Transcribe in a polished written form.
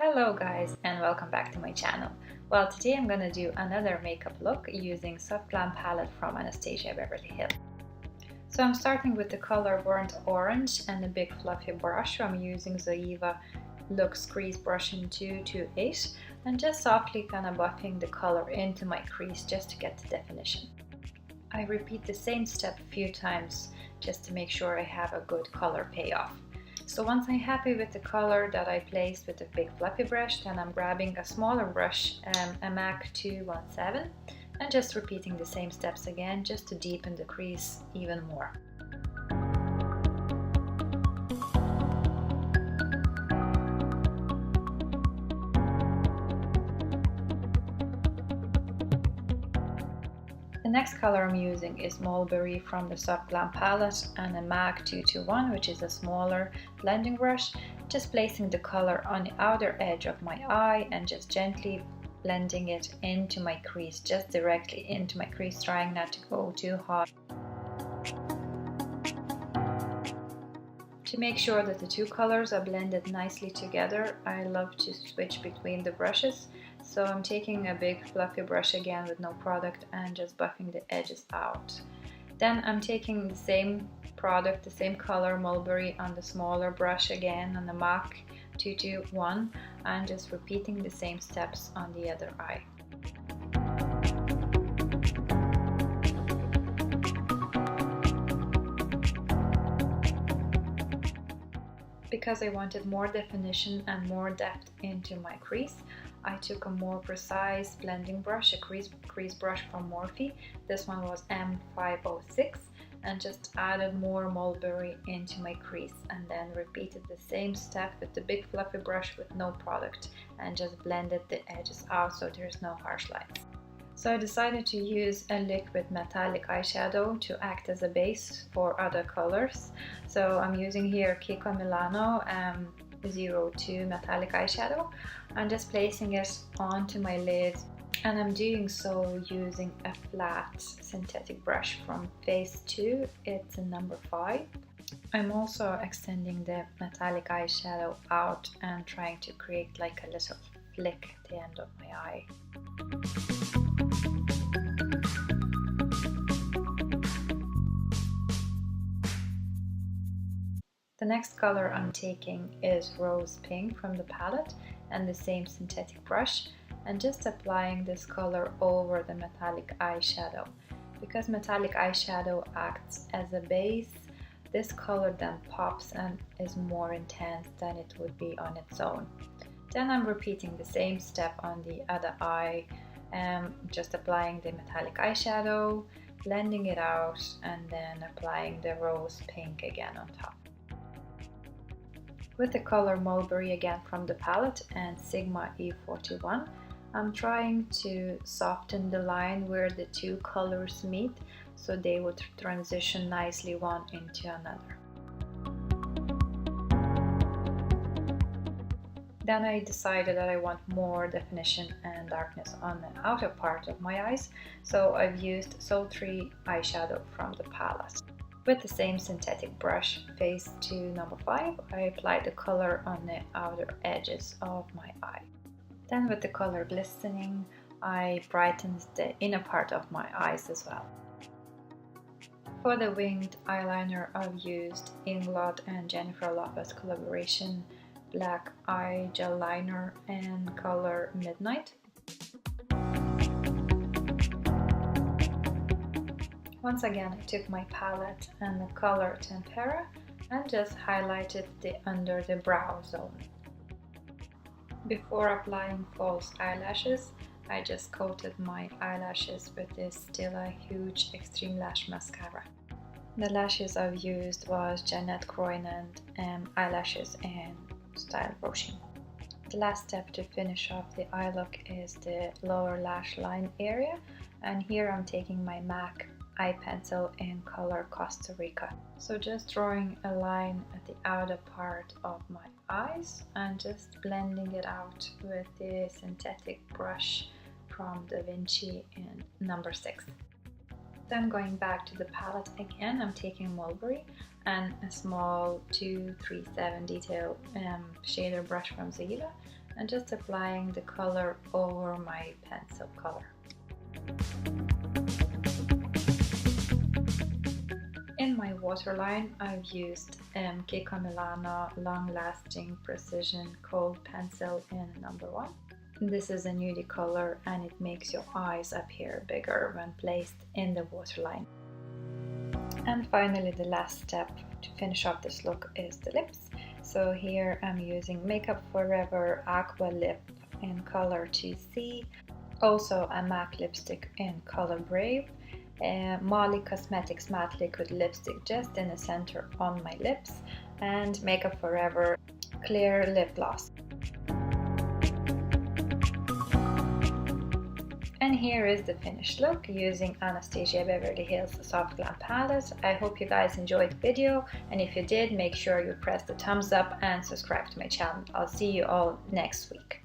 Hello guys and welcome back to my channel. Well, today I'm gonna do another makeup look using Soft Glam palette from Anastasia Beverly Hills. So I'm starting with the color Burnt Orange and a big fluffy brush. I'm using Zoeva Luxe Crease Brush in 228 and just softly kind of buffing the color into my crease just to get the definition. I repeat the same step a few times just to make sure I have a good color payoff. So once I'm happy with the color that I placed with the big fluffy brush, then I'm grabbing a smaller brush, a MAC 217, and just repeating the same steps again just to deepen the crease even more. The next color I'm using is Mulberry from the Soft Glam palette and a MAC 221, which is a smaller blending brush. Just placing the color on the outer edge of my eye and just gently blending it into my crease, just directly into my crease, trying not to go too hard. To make sure that the two colors are blended nicely together, I love to switch between the brushes. So I'm taking a big fluffy brush again with no product and just buffing the edges out. Then I'm taking the same product, the same color Mulberry on the smaller brush again on the MAC 221 and just repeating the same steps on the other eye. Because I wanted more definition and more depth into my crease, I took a more precise blending brush, a crease brush from Morphe. This one was M506, and just added more Mulberry into my crease and then repeated the same step with the big fluffy brush with no product and just blended the edges out so there's no harsh lines. So I decided to use a liquid metallic eyeshadow to act as a base for other colors. So I'm using here Kiko Milano 02 metallic eyeshadow. I'm just placing it onto my lid and I'm doing so using a flat synthetic brush from phase 2. It's a number 5. I'm also extending the metallic eyeshadow out and trying to create like a little flick at the end of my eye. The next color I'm taking is Rose Pink from the palette and the same synthetic brush and just applying this color over the metallic eyeshadow. Because metallic eyeshadow acts as a base, this color then pops and is more intense than it would be on its own. Then I'm repeating the same step on the other eye, just applying the metallic eyeshadow, blending it out and then applying the Rose Pink again on top. With the color Mulberry again from the palette and Sigma E41, I'm trying to soften the line where the two colors meet so they would transition nicely one into another. Then I decided that I want more definition and darkness on the outer part of my eyes, so I've used Soul 3 eyeshadow from the palette. With the same synthetic brush, phase 2 number 5, I applied the color on the outer edges of my eye. Then with the color Glistening, I brightened the inner part of my eyes as well. For the winged eyeliner, I've used Inglot and Jennifer Lopez collaboration Black Eye Gel Liner in color Midnight. Once again, I took my palette and the color Tempera and just highlighted under the brow zone. Before applying false eyelashes, I just coated my eyelashes with this Stila Huge Extremelash mascara. The lashes I've used was Jeanette Croynan eyelashes in Style Roshi. The last step to finish off the eye look is the lower lash line area, and here I'm taking my MAC eye pencil in color Costa Riche. So just drawing a line at the outer part of my eyes and just blending it out with the synthetic brush from Da Vinci in number 6. Then going back to the palette again, I'm taking Mulberry and a small 237 detail shader brush from Stila and just applying the color over my pencil color. In my waterline, I've used Kiko Milano Long Lasting Precision Kohl pencil in number 1. This is a nudie color and it makes your eyes appear bigger when placed in the waterline. And finally, the last step to finish off this look is the lips. So here I'm using Makeup Forever Aqua Lip in color 2C, also a MAC lipstick in color Brave, Molly Cosmetics Matte Liquid Lipstick just in the center on my lips, and Makeup Forever Clear Lip Gloss. And here is the finished look using Anastasia Beverly Hills Soft Glam palette. I hope you guys enjoyed the video, and if you did, make sure you press the thumbs up and subscribe to my channel. I'll see you all next week.